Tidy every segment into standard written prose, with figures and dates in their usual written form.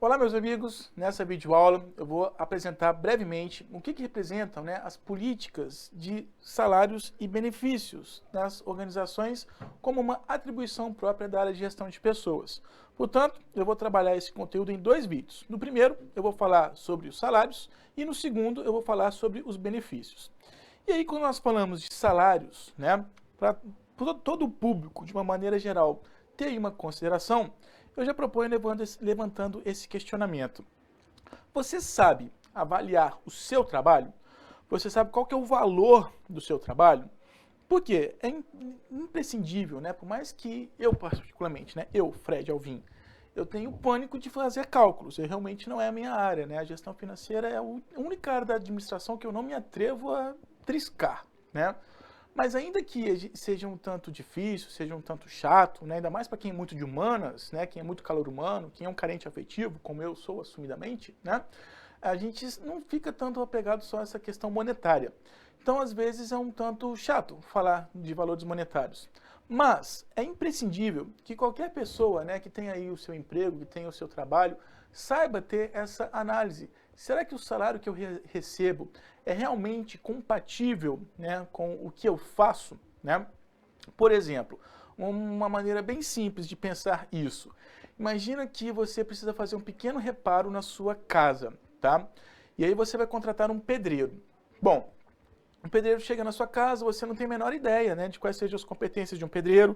Olá, meus amigos. Nessa videoaula eu vou apresentar brevemente o que representam, as políticas de salários e benefícios nas organizações como uma atribuição própria da área de gestão de pessoas. Portanto, eu vou trabalhar esse conteúdo em dois vídeos. No primeiro, eu vou falar sobre os salários e no segundo, eu vou falar sobre os benefícios. E aí, quando nós falamos de salários, para todo o público, de uma maneira geral, ter aí uma consideração, eu já proponho levantando esse questionamento. Você sabe avaliar o seu trabalho? Você sabe qual que é o valor do seu trabalho? Porque é imprescindível, Por mais que eu particularmente, eu, Fred Alvim, eu tenho pânico de fazer cálculos, realmente não é a minha área, A gestão financeira é a única área da administração que eu não me atrevo a triscar, Mas ainda que seja um tanto difícil, seja um tanto chato, ainda mais para quem é muito de humanas, quem é muito calor humano, quem é um carente afetivo, como eu sou assumidamente, a gente não fica tanto apegado só a essa questão monetária. Então, às vezes, é um tanto chato falar de valores monetários. Mas é imprescindível que qualquer pessoa que tenha aí o seu emprego, que tenha o seu trabalho, saiba ter essa análise. Será que o salário que eu recebo é realmente compatível com o que eu faço? Por exemplo, uma maneira bem simples de pensar isso. Imagina que você precisa fazer um pequeno reparo na sua casa, E aí você vai contratar um pedreiro. Bom, o pedreiro chega na sua casa, você não tem a menor ideia de quais sejam as competências de um pedreiro,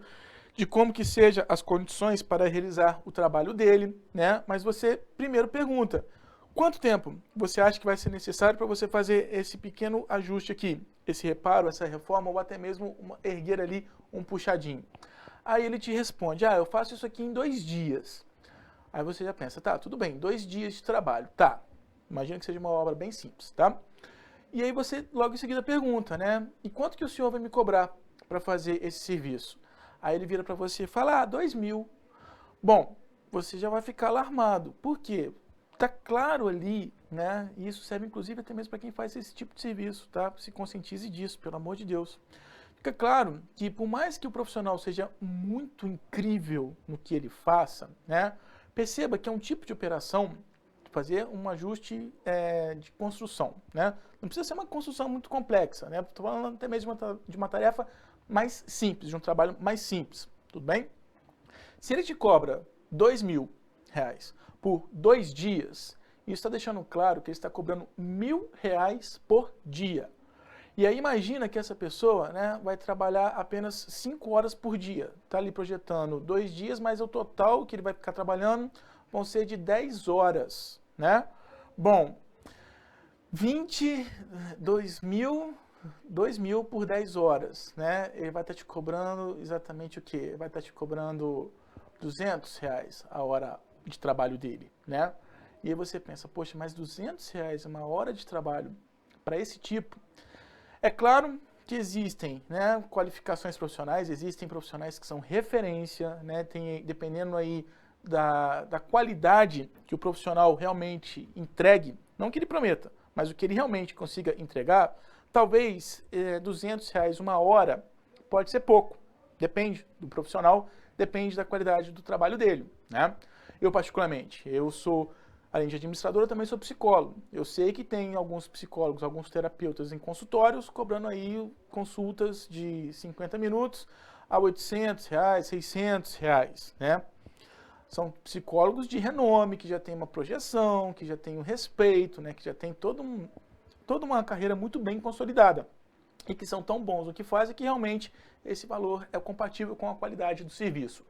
de como que sejam as condições para realizar o trabalho dele, Mas você primeiro pergunta: quanto tempo você acha que vai ser necessário para você fazer esse pequeno ajuste aqui, esse reparo, essa reforma, ou até mesmo erguer ali um puxadinho? Aí ele te responde: eu faço isso aqui em 2 dias. Aí você já pensa: tá, tudo bem, 2 dias de trabalho, tá. Imagina que seja uma obra bem simples, E aí você logo em seguida pergunta, e quanto que o senhor vai me cobrar para fazer esse serviço? Aí ele vira para você e fala: 2.000. Bom, você já vai ficar alarmado. Por quê? Tá claro ali, E isso serve inclusive até mesmo para quem faz esse tipo de serviço, Se conscientize disso, pelo amor de Deus. Fica claro que por mais que o profissional seja muito incrível no que ele faça, perceba que é um tipo de operação, fazer um ajuste de construção, Não precisa ser uma construção muito complexa, Estou falando até mesmo de uma tarefa mais simples, de um trabalho mais simples, tudo bem? Se ele te cobra R$ 2.000 por 2 dias, isso está deixando claro que ele está cobrando R$ 1.000 por dia. E aí imagina que essa pessoa vai trabalhar apenas 5 horas por dia. Está ali projetando 2 dias, mas o total que ele vai ficar trabalhando vão ser de 10 horas, Bom, 2.000 por 10 horas, Ele vai estar te cobrando exatamente o quê? Ele vai estar te cobrando R$ 200 a hora de trabalho dele, E aí você pensa: poxa, mas R$ 200 uma hora de trabalho para esse tipo? É claro que existem qualificações profissionais, existem profissionais que são referência, dependendo aí da qualidade que o profissional realmente entregue, não que ele prometa, mas o que ele realmente consiga entregar, talvez R$ 200 uma hora pode ser pouco, depende do profissional, depende da qualidade do trabalho dele, Eu particularmente, eu sou, além de administrador, eu também sou psicólogo. Eu sei que tem alguns psicólogos, alguns terapeutas em consultórios cobrando aí consultas de 50 minutos a R$ 800, R$ 600, São psicólogos de renome, que já tem uma projeção, que já tem um respeito, que já tem toda uma carreira muito bem consolidada. E que são tão bons no que fazem que realmente esse valor é compatível com a qualidade do serviço.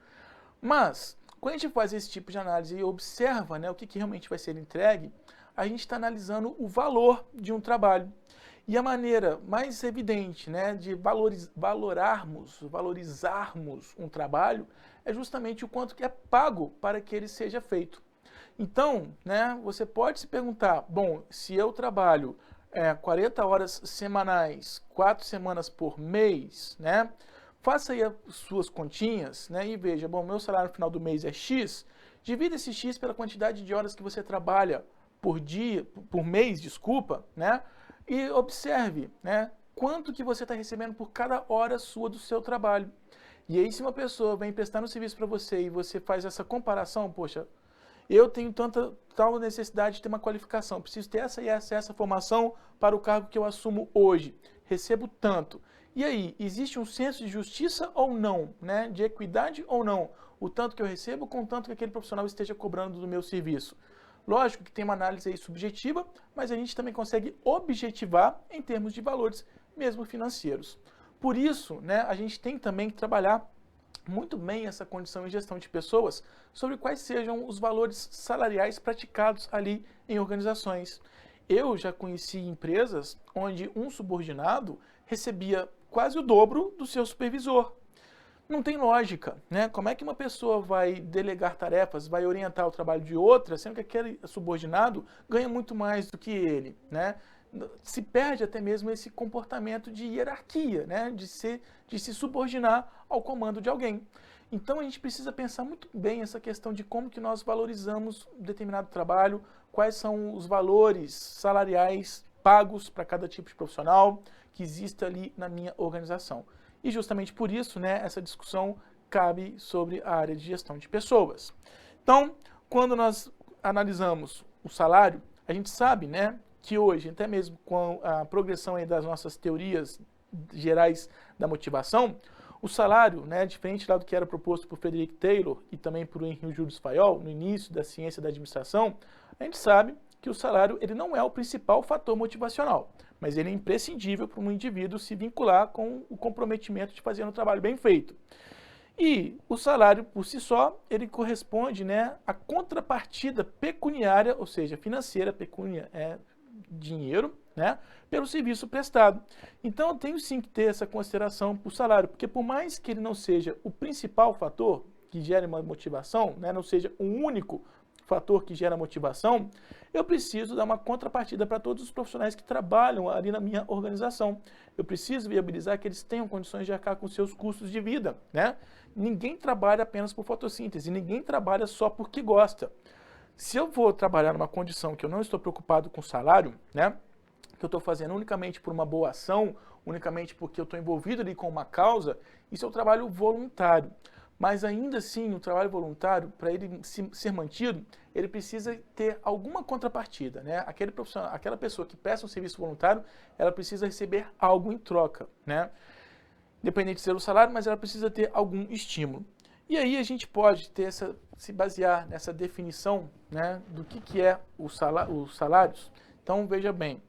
Mas, quando a gente faz esse tipo de análise e observa o que realmente vai ser entregue, a gente está analisando o valor de um trabalho. E a maneira mais evidente de valorizarmos um trabalho é justamente o quanto que é pago para que ele seja feito. Então, você pode se perguntar: bom, se eu trabalho 40 horas semanais, 4 semanas por mês, faça aí as suas continhas, e veja: bom, meu salário no final do mês é X, divida esse X pela quantidade de horas que você trabalha por dia, por mês, desculpa, e observe, quanto que você está recebendo por cada hora sua do seu trabalho. E aí, se uma pessoa vem prestar um serviço para você e você faz essa comparação, poxa, eu tenho tal necessidade de ter uma qualificação, preciso ter essa e essa formação para o cargo que eu assumo hoje, recebo tanto. E aí, existe um senso de justiça ou não, né? De equidade ou não? O tanto que eu recebo com o tanto que aquele profissional esteja cobrando do meu serviço. Lógico que tem uma análise aí subjetiva, mas a gente também consegue objetivar em termos de valores, mesmo financeiros. Por isso, né, a gente tem também que trabalhar muito bem essa condição em gestão de pessoas, sobre quais sejam os valores salariais praticados ali em organizações. Eu já conheci empresas onde um subordinado recebia quase o dobro do seu supervisor. Não tem lógica, né? Como é que uma pessoa vai delegar tarefas, vai orientar o trabalho de outra, sendo que aquele subordinado ganha muito mais do que ele, né? Se perde até mesmo esse comportamento de hierarquia, né? De se subordinar ao comando de alguém. Então a gente precisa pensar muito bem essa questão de como que nós valorizamos um determinado trabalho, quais são os valores salariais pagos para cada tipo de profissional que existe ali na minha organização. E justamente por isso, né, essa discussão cabe sobre a área de gestão de pessoas. Então, quando nós analisamos o salário, a gente sabe, né, que hoje, até mesmo com a progressão aí das nossas teorias gerais da motivação, o salário, né, diferente lá do que era proposto por Frederick Taylor e também por Henri Julius Fayol, no início da ciência da administração, a gente sabe que o salário ele não é o principal fator motivacional, mas ele é imprescindível para um indivíduo se vincular com o comprometimento de fazer um trabalho bem feito. E o salário, por si só, ele corresponde, né, à contrapartida pecuniária, ou seja, financeira, pecúnia é dinheiro, né, pelo serviço prestado. Então, eu tenho sim que ter essa consideração para o salário, porque por mais que ele não seja o principal fator que gere uma motivação, né, não seja o único fator que gera motivação, eu preciso dar uma contrapartida para todos os profissionais que trabalham ali na minha organização. Eu preciso viabilizar que eles tenham condições de arcar com seus custos de vida, né? Ninguém trabalha apenas por fotossíntese, ninguém trabalha só porque gosta. Se eu vou trabalhar numa condição que eu não estou preocupado com o salário, né? Que eu estou fazendo unicamente por uma boa ação, unicamente porque eu estou envolvido ali com uma causa, isso é um trabalho voluntário. Mas ainda assim, o trabalho voluntário, para ele ser mantido, ele precisa ter alguma contrapartida, né? Aquele profissional, aquela pessoa que presta um serviço voluntário, ela precisa receber algo em troca, né? Independente de ser o salário, mas ela precisa ter algum estímulo. E aí a gente pode ter se basear nessa definição, né, do que é os salários. Então, veja bem,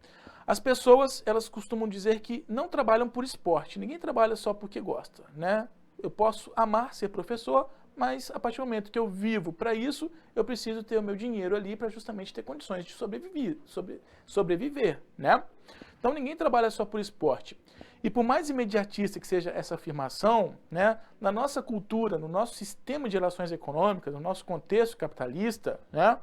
as pessoas, elas costumam dizer que não trabalham por esporte, ninguém trabalha só porque gosta, né? Eu posso amar ser professor, mas a partir do momento que eu vivo para isso, eu preciso ter o meu dinheiro ali para justamente ter condições de sobreviver, né? Então ninguém trabalha só por esporte. E por mais imediatista que seja essa afirmação, né, na nossa cultura, no nosso sistema de relações econômicas, no nosso contexto capitalista, né,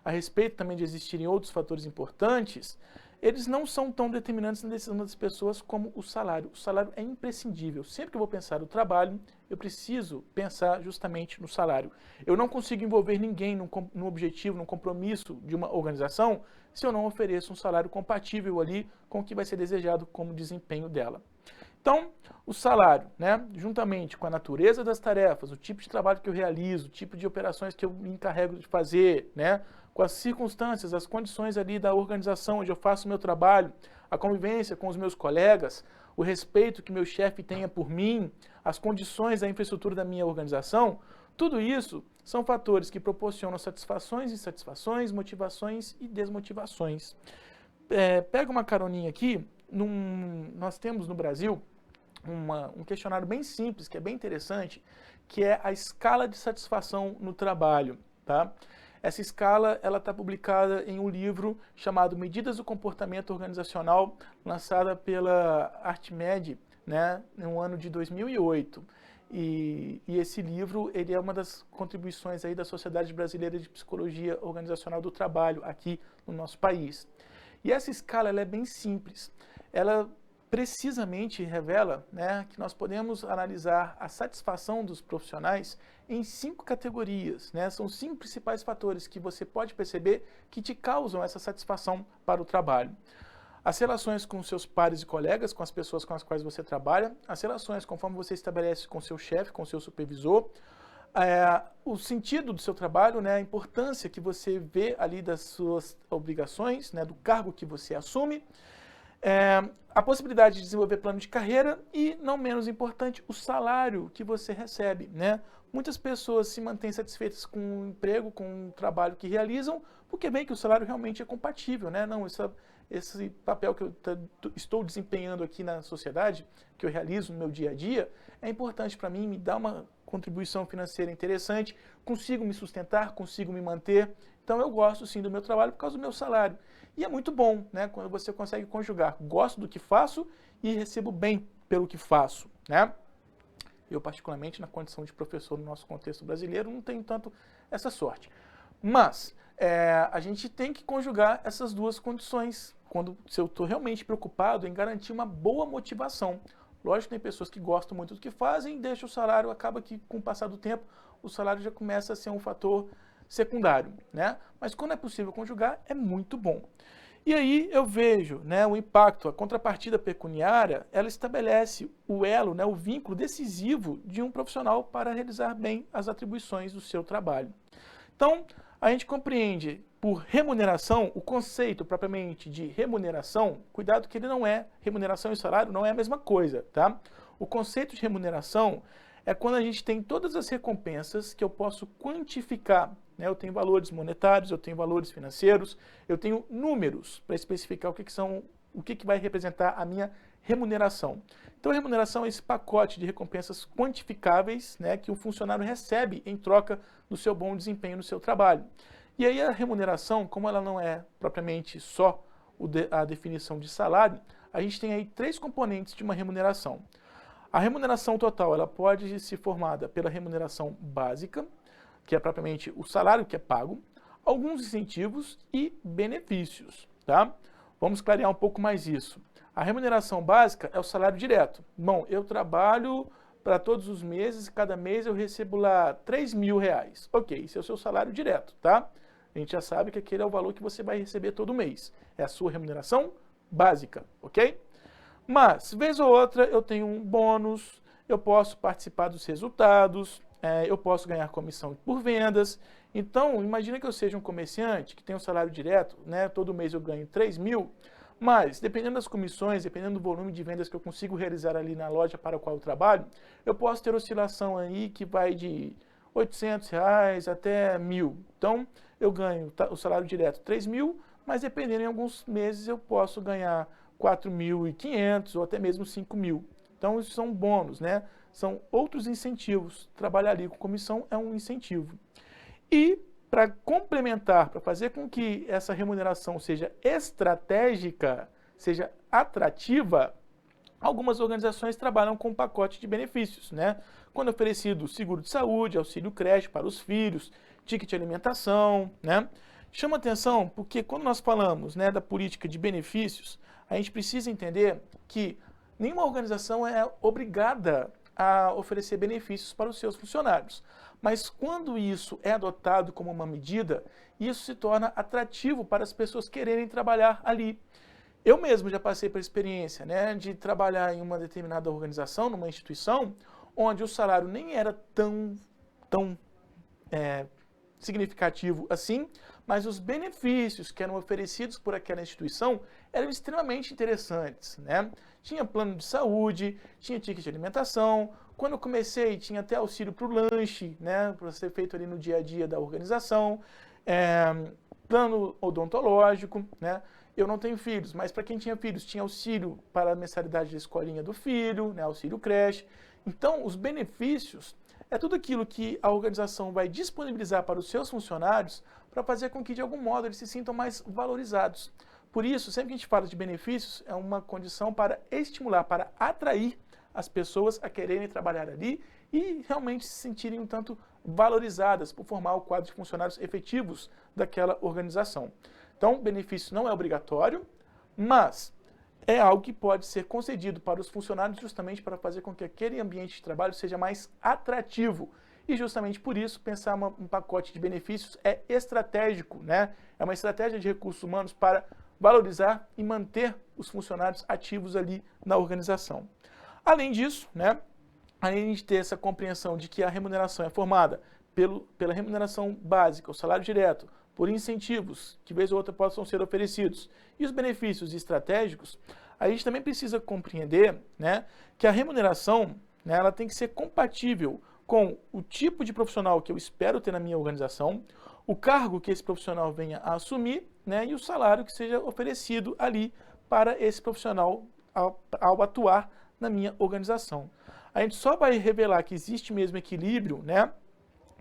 a respeito também de existirem outros fatores importantes, eles não são tão determinantes na decisão das pessoas como o salário. O salário é imprescindível. Sempre que eu vou pensar no trabalho, eu preciso pensar justamente no salário. Eu não consigo envolver ninguém num objetivo, num compromisso de uma organização, se eu não ofereço um salário compatível ali com o que vai ser desejado como desempenho dela. Então, o salário, né, juntamente com a natureza das tarefas, o tipo de trabalho que eu realizo, o tipo de operações que eu me encarrego de fazer, né, com as circunstâncias, as condições ali da organização onde eu faço o meu trabalho, a convivência com os meus colegas, o respeito que meu chefe tenha por mim, as condições da infraestrutura da minha organização, tudo isso são fatores que proporcionam satisfações e insatisfações, motivações e desmotivações. Pega uma caroninha aqui, nós temos no Brasil um questionário bem simples, que é bem interessante, que é a escala de satisfação no trabalho, tá? Essa escala ela está publicada em um livro chamado Medidas do Comportamento Organizacional, lançada pela Artmed, né, no ano de 2008. E esse livro ele é uma das contribuições aí da Sociedade Brasileira de Psicologia Organizacional do Trabalho aqui no nosso país. E essa escala ela é bem simples. Ela precisamente revela, né, que nós podemos analisar a satisfação dos profissionais em 5 categorias, né? São 5 principais fatores que você pode perceber que te causam essa satisfação para o trabalho. As relações com seus pares e colegas, com as pessoas com as quais você trabalha, as relações conforme você estabelece com seu chefe, com seu supervisor, o sentido do seu trabalho, né, a importância que você vê ali das suas obrigações, né, do cargo que você assume, a possibilidade de desenvolver plano de carreira e, não menos importante, o salário que você recebe, né? Muitas pessoas se mantêm satisfeitas com o emprego, com o trabalho que realizam, porque veem que o salário realmente é compatível, né? Não, esse papel que eu estou desempenhando aqui na sociedade, que eu realizo no meu dia a dia, é importante para mim, me dá uma contribuição financeira interessante, consigo me sustentar, consigo me manter. Então eu gosto sim do meu trabalho por causa do meu salário. E é muito bom, né, quando você consegue conjugar, gosto do que faço e recebo bem pelo que faço, né? Eu, particularmente, na condição de professor no nosso contexto brasileiro, não tenho tanto essa sorte. Mas a gente tem que conjugar essas duas condições se eu estou realmente preocupado em garantir uma boa motivação. Lógico, tem pessoas que gostam muito do que fazem e deixam o salário, acaba que, com o passar do tempo, o salário já começa a ser um fator secundário, né? Mas quando é possível conjugar, é muito bom. E aí eu vejo, né, o impacto, a contrapartida pecuniária, ela estabelece o elo, né, o vínculo decisivo de um profissional para realizar bem as atribuições do seu trabalho. Então, a gente compreende por remuneração, o conceito propriamente de remuneração, cuidado que ele não é, remuneração e salário não é a mesma coisa, tá? O conceito de remuneração é quando a gente tem todas as recompensas que eu posso quantificar, né? Eu tenho valores monetários, eu tenho valores financeiros, eu tenho números para especificar o que vai representar a minha remuneração. Então, a remuneração é esse pacote de recompensas quantificáveis, né, que o funcionário recebe em troca do seu bom desempenho no seu trabalho. E aí a remuneração, como ela não é propriamente só a definição de salário, a gente tem aí três componentes de uma remuneração. A remuneração total, ela pode ser formada pela remuneração básica, que é propriamente o salário que é pago, alguns incentivos e benefícios, tá? Vamos clarear um pouco mais isso. A remuneração básica é o salário direto. Bom, eu trabalho para todos os meses, cada mês eu recebo lá R$3.000. Ok, esse é o seu salário direto, tá? A gente já sabe que aquele é o valor que você vai receber todo mês. É a sua remuneração básica, ok? Mas, vez ou outra, eu tenho um bônus, eu posso participar dos resultados, eu posso ganhar comissão por vendas. Então, imagina que eu seja um comerciante que tem um salário direto, né? Todo mês eu ganho 3.000, mas, dependendo das comissões, dependendo do volume de vendas que eu consigo realizar ali na loja para a qual eu trabalho, eu posso ter oscilação aí que vai de R$800 até 1.000. Então, eu ganho o salário direto 3.000, mas dependendo em alguns meses eu posso ganhar 4.500 ou até mesmo 5.000. Então, isso são bônus, né? São outros incentivos. Trabalhar ali com comissão é um incentivo. E, para complementar, para fazer com que essa remuneração seja estratégica, seja atrativa, algumas organizações trabalham com um pacote de benefícios, né? Quando oferecido seguro de saúde, auxílio creche para os filhos, ticket de alimentação, né? Chama atenção porque quando nós falamos, né, da política de benefícios, a gente precisa entender que nenhuma organização é obrigada a oferecer benefícios para os seus funcionários. Mas quando isso é adotado como uma medida, isso se torna atrativo para as pessoas quererem trabalhar ali. Eu mesmo já passei por experiência, né, de trabalhar em uma determinada organização, numa instituição, onde o salário nem era tão significativo assim, mas os benefícios que eram oferecidos por aquela instituição eram extremamente interessantes, né? Tinha plano de saúde, tinha ticket de alimentação. Quando eu comecei, tinha até auxílio para o lanche, né, para ser feito ali no dia a dia da organização, plano odontológico, né? Eu não tenho filhos, mas para quem tinha filhos, tinha auxílio para a mensalidade da escolinha do filho, né, auxílio creche. Então, os benefícios é tudo aquilo que a organização vai disponibilizar para os seus funcionários para fazer com que, de algum modo, eles se sintam mais valorizados. Por isso, sempre que a gente fala de benefícios, é uma condição para estimular, para atrair as pessoas a quererem trabalhar ali e realmente se sentirem um tanto valorizadas por formar o quadro de funcionários efetivos daquela organização. Então, benefício não é obrigatório, mas é algo que pode ser concedido para os funcionários justamente para fazer com que aquele ambiente de trabalho seja mais atrativo. E justamente por isso, pensar um pacote de benefícios é estratégico, né? É uma estratégia de recursos humanos para valorizar e manter os funcionários ativos ali na organização. Além disso, né, além de ter essa compreensão de que a remuneração é formada pela remuneração básica, o salário direto, por incentivos que vez ou outra possam ser oferecidos e os benefícios estratégicos, a gente também precisa compreender, né, que a remuneração, né, ela tem que ser compatível com o tipo de profissional que eu espero ter na minha organização, o cargo que esse profissional venha a assumir, né, e o salário que seja oferecido ali para esse profissional ao atuar na minha organização. A gente só vai revelar que existe mesmo equilíbrio, né,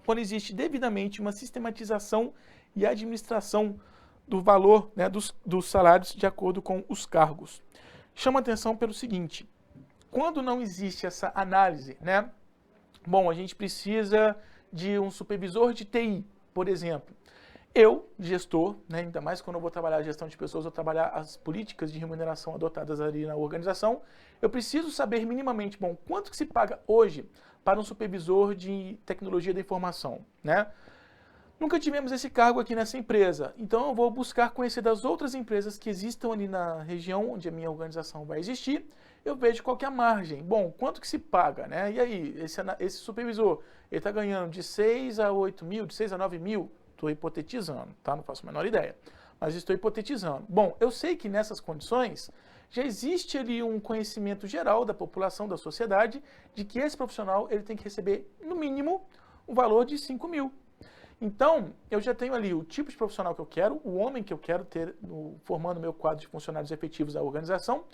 quando existe devidamente uma sistematização e administração do valor, né, dos salários de acordo com os cargos. Chama atenção pelo seguinte: quando não existe essa análise, né, bom, a gente precisa de um supervisor de TI, por exemplo. Eu, gestor, né, ainda mais quando eu vou trabalhar a gestão de pessoas, eu trabalhar as políticas de remuneração adotadas ali na organização, eu preciso saber minimamente, bom, quanto que se paga hoje para um supervisor de tecnologia da informação, né? Nunca tivemos esse cargo aqui nessa empresa, então eu vou buscar conhecer das outras empresas que existam ali na região onde a minha organização vai existir, eu vejo qual que é a margem. Bom, quanto que se paga, né? E aí, esse supervisor, ele está ganhando de 6 a 8 mil, de 6 a 9 mil? Estou hipotetizando, tá? Não faço a menor ideia, mas estou hipotetizando. Bom, eu sei que nessas condições já existe ali um conhecimento geral da população, da sociedade, de que esse profissional ele tem que receber, no mínimo, um valor de 5 mil. Então, eu já tenho ali o tipo de profissional que eu quero, o homem que eu quero ter formando meu quadro de funcionários efetivos da organização,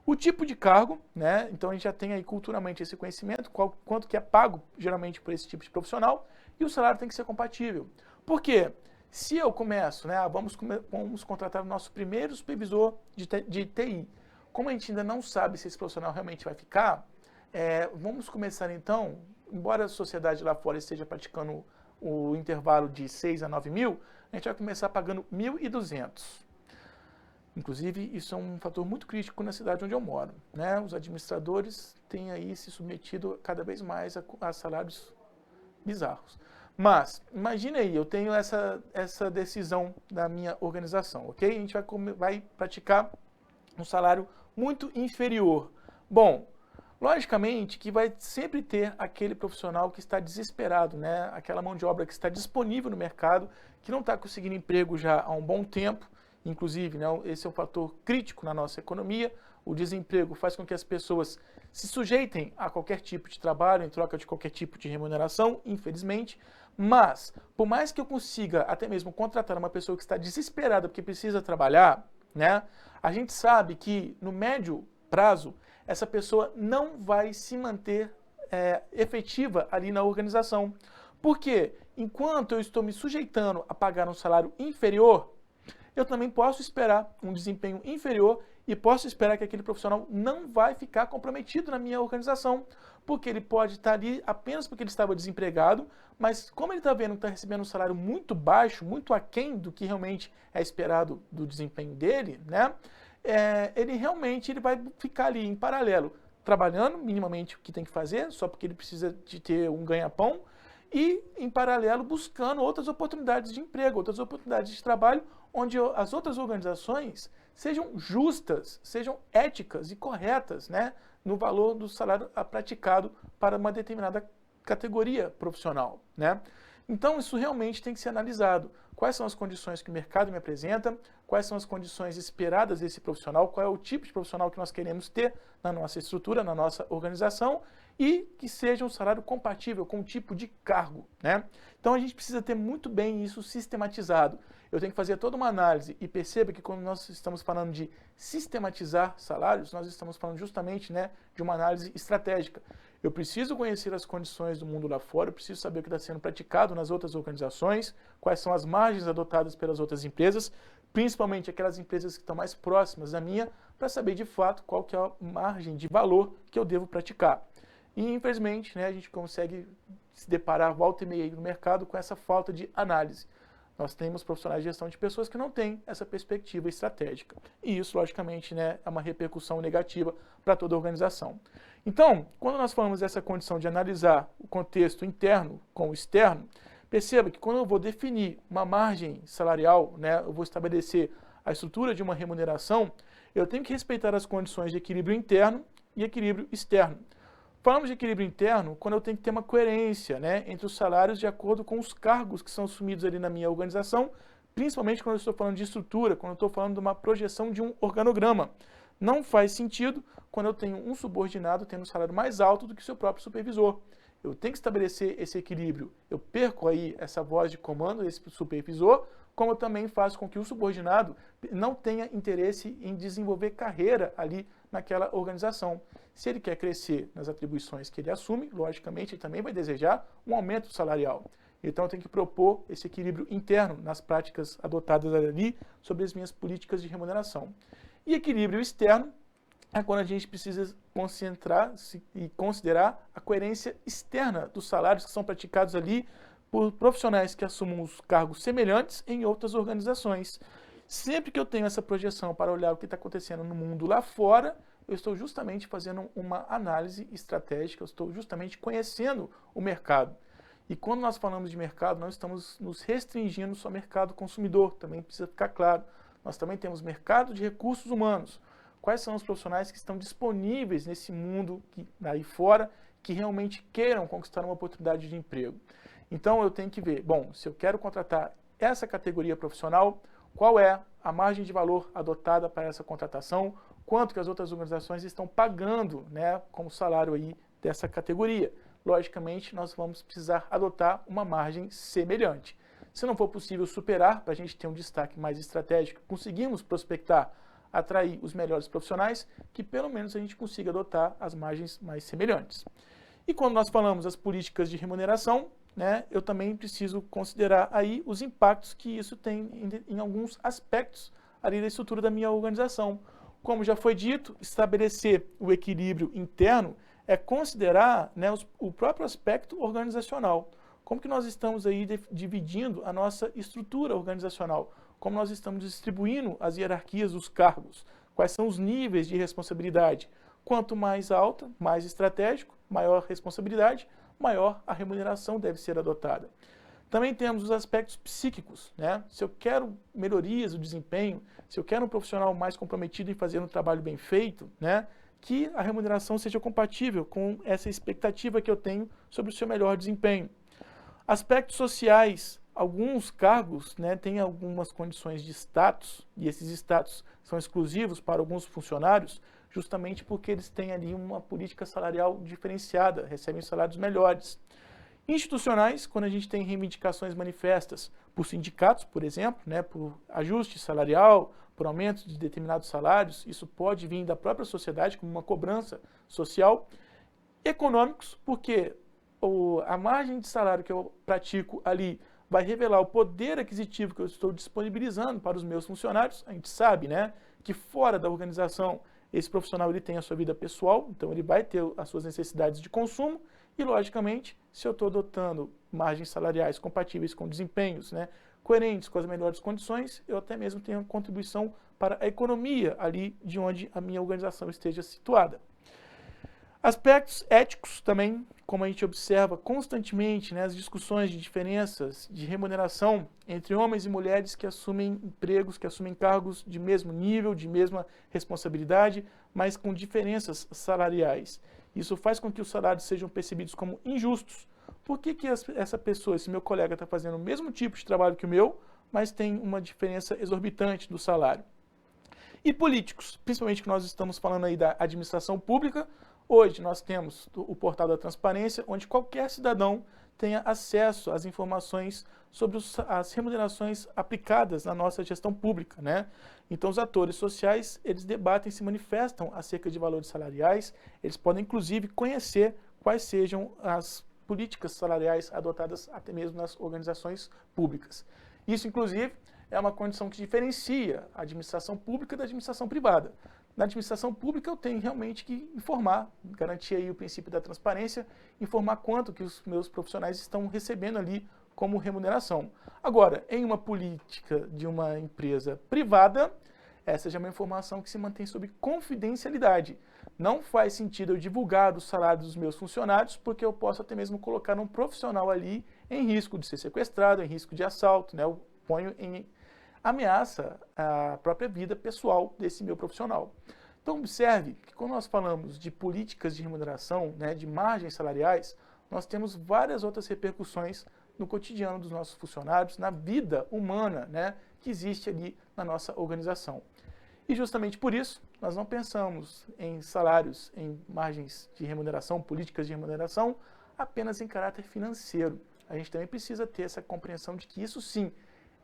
o tipo de cargo, né? Então a gente já tem aí culturalmente esse conhecimento, quanto que é pago geralmente por esse tipo de profissional, e o salário tem que ser compatível. Por quê? Se eu começo, né, vamos contratar o nosso primeiro supervisor de TI, como a gente ainda não sabe se esse profissional realmente vai ficar, vamos começar então, embora a sociedade lá fora esteja praticando o intervalo de 6 a 9 mil, a gente vai começar pagando 1.200. Inclusive, isso é um fator muito crítico na cidade onde eu moro, né? Os administradores têm aí se submetido cada vez mais a salários bizarros. Mas, imagine aí, eu tenho essa decisão da minha organização, ok? A gente vai praticar um salário muito inferior. Bom, logicamente que vai sempre ter aquele profissional que está desesperado, né? Aquela mão de obra que está disponível no mercado, que não está conseguindo emprego já há um bom tempo. Inclusive, né, esse é um fator crítico na nossa economia. O desemprego faz com que as pessoas se sujeitem a qualquer tipo de trabalho em troca de qualquer tipo de remuneração, infelizmente. Mas, por mais que eu consiga até mesmo contratar uma pessoa que está desesperada porque precisa trabalhar, né, a gente sabe que no médio prazo essa pessoa não vai se manter efetiva ali na organização. Por quê? Enquanto eu estou me sujeitando a pagar um salário inferior, eu também posso esperar um desempenho inferior e posso esperar que aquele profissional não vai ficar comprometido na minha organização, porque ele pode estar ali apenas porque ele estava desempregado, mas como ele está vendo que está recebendo um salário muito baixo, muito aquém do que realmente é esperado do desempenho dele, né? Ele vai ficar ali em paralelo, trabalhando minimamente o que tem que fazer, só porque ele precisa de ter um ganha-pão, e em paralelo buscando outras oportunidades de emprego, outras oportunidades de trabalho, onde as outras organizações sejam justas, sejam éticas e corretas, né, no valor do salário praticado para uma determinada categoria profissional, né? Então isso realmente tem que ser analisado. Quais são as condições que o mercado me apresenta, quais são as condições esperadas desse profissional, qual é o tipo de profissional que nós queremos ter na nossa estrutura, na nossa organização, e que seja um salário compatível com o tipo de cargo, né? Então a gente precisa ter muito bem isso sistematizado. Eu tenho que fazer toda uma análise e perceba que quando nós estamos falando de sistematizar salários, nós estamos falando justamente, né, de uma análise estratégica. Eu preciso conhecer as condições do mundo lá fora, eu preciso saber o que está sendo praticado nas outras organizações, quais são as margens adotadas pelas outras empresas, principalmente aquelas empresas que estão mais próximas da minha, para saber de fato qual que é a margem de valor que eu devo praticar. E infelizmente, né, a gente consegue se deparar volta e meia no mercado com essa falta de análise. Nós temos profissionais de gestão de pessoas que não têm essa perspectiva estratégica. E isso, logicamente, né, é uma repercussão negativa para toda a organização. Então, quando nós falamos dessa condição de analisar o contexto interno com o externo, perceba que quando eu vou definir uma margem salarial, né, eu vou estabelecer a estrutura de uma remuneração, eu tenho que respeitar as condições de equilíbrio interno e equilíbrio externo. Falamos de equilíbrio interno quando eu tenho que ter uma coerência, né, entre os salários de acordo com os cargos que são assumidos ali na minha organização, principalmente quando eu estou falando de estrutura, quando eu estou falando de uma projeção de um organograma. Não faz sentido quando eu tenho um subordinado tendo um salário mais alto do que o seu próprio supervisor. Eu tenho que estabelecer esse equilíbrio. Eu perco aí essa voz de comando, esse supervisor, como eu também faço com que o subordinado não tenha interesse em desenvolver carreira ali naquela organização. Se ele quer crescer nas atribuições que ele assume, logicamente ele também vai desejar um aumento salarial. Então eu tenho que propor esse equilíbrio interno nas práticas adotadas ali sobre as minhas políticas de remuneração. E equilíbrio externo é quando a gente precisa concentrar-se e considerar a coerência externa dos salários que são praticados ali por profissionais que assumam os cargos semelhantes em outras organizações. Sempre que eu tenho essa projeção para olhar o que está acontecendo no mundo lá fora, eu estou justamente fazendo uma análise estratégica, eu estou justamente conhecendo o mercado. E quando nós falamos de mercado, nós estamos nos restringindo só ao mercado consumidor, também precisa ficar claro. Nós também temos mercado de recursos humanos. Quais são os profissionais que estão disponíveis nesse mundo aí fora, que realmente queiram conquistar uma oportunidade de emprego? Então eu tenho que ver, bom, se eu quero contratar essa categoria profissional, qual é a margem de valor adotada para essa contratação, quanto que as outras organizações estão pagando, né, como salário aí dessa categoria. Logicamente, nós vamos precisar adotar uma margem semelhante. Se não for possível superar, para a gente ter um destaque mais estratégico, conseguimos prospectar, atrair os melhores profissionais, que pelo menos a gente consiga adotar as margens mais semelhantes. E quando nós falamos das políticas de remuneração, né, eu também preciso considerar aí os impactos que isso tem em alguns aspectos ali da estrutura da minha organização. Como já foi dito, estabelecer o equilíbrio interno é considerar, né, o próprio aspecto organizacional. Como que nós estamos aí dividindo a nossa estrutura organizacional? Como nós estamos distribuindo as hierarquias dos cargos? Quais são os níveis de responsabilidade? Quanto mais alta, mais estratégico, maior responsabilidade, maior a remuneração deve ser adotada. Também temos os aspectos psíquicos, né? Se eu quero melhorias do desempenho, se eu quero um profissional mais comprometido em fazer um trabalho bem feito, né, que a remuneração seja compatível com essa expectativa que eu tenho sobre o seu melhor desempenho. Aspectos sociais, alguns cargos, né, têm algumas condições de status, e esses status são exclusivos para alguns funcionários, justamente porque eles têm ali uma política salarial diferenciada, recebem salários melhores. Institucionais, quando a gente tem reivindicações manifestas por sindicatos, por exemplo, né, por ajuste salarial, por aumento de determinados salários, isso pode vir da própria sociedade como uma cobrança social. Econômicos, porque a margem de salário que eu pratico ali vai revelar o poder aquisitivo que eu estou disponibilizando para os meus funcionários. A gente sabe, né, que fora da organização esse profissional ele tem a sua vida pessoal, então ele vai ter as suas necessidades de consumo e, logicamente, se eu estou adotando margens salariais compatíveis com desempenhos, né, coerentes com as melhores condições, eu até mesmo tenho contribuição para a economia ali de onde a minha organização esteja situada. Aspectos éticos também, como a gente observa constantemente, né, as discussões de diferenças de remuneração entre homens e mulheres que assumem empregos, que assumem cargos de mesmo nível, de mesma responsabilidade, mas com diferenças salariais. Isso faz com que os salários sejam percebidos como injustos. Por que essa pessoa, esse meu colega, está fazendo o mesmo tipo de trabalho que o meu, mas tem uma diferença exorbitante do salário? E políticos, principalmente que nós estamos falando aí da administração pública. Hoje nós temos o portal da transparência, onde qualquer cidadão tenha acesso às informações sobre as remunerações aplicadas na nossa gestão pública, né? Então os atores sociais, eles debatem, se manifestam acerca de valores salariais, eles podem inclusive conhecer quais sejam as políticas salariais adotadas até mesmo nas organizações públicas. Isso inclusive é uma condição que diferencia a administração pública da administração privada. Na administração pública eu tenho realmente que informar, garantir aí o princípio da transparência, informar quanto que os meus profissionais estão recebendo ali como remuneração. Agora, em uma política de uma empresa privada, essa já é uma informação que se mantém sob confidencialidade. Não faz sentido eu divulgar os salários dos meus funcionários, porque eu posso até mesmo colocar um profissional ali em risco de ser sequestrado, em risco de assalto, né? Eu ponho em ameaça a própria vida pessoal desse meu profissional. Então, observe que quando nós falamos de políticas de remuneração, né, de margens salariais, nós temos várias outras repercussões no cotidiano dos nossos funcionários, na vida humana, né, que existe ali na nossa organização. E justamente por isso, nós não pensamos em salários, em margens de remuneração, políticas de remuneração, apenas em caráter financeiro. A gente também precisa ter essa compreensão de que isso sim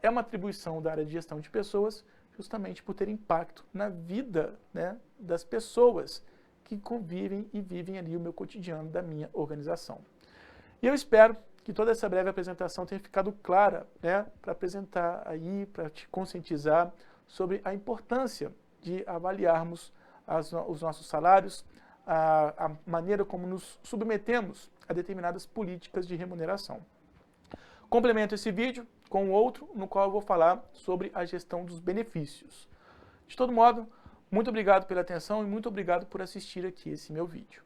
é uma atribuição da área de gestão de pessoas, justamente por ter impacto na vida, né, das pessoas que convivem e vivem ali o meu cotidiano da minha organização. E eu espero que toda essa breve apresentação tenha ficado clara, né, para apresentar aí, para te conscientizar sobre a importância de avaliarmos os nossos salários, a maneira como nos submetemos a determinadas políticas de remuneração. Complemento esse vídeo com outro, no qual eu vou falar sobre a gestão dos benefícios. De todo modo, muito obrigado pela atenção e muito obrigado por assistir aqui esse meu vídeo.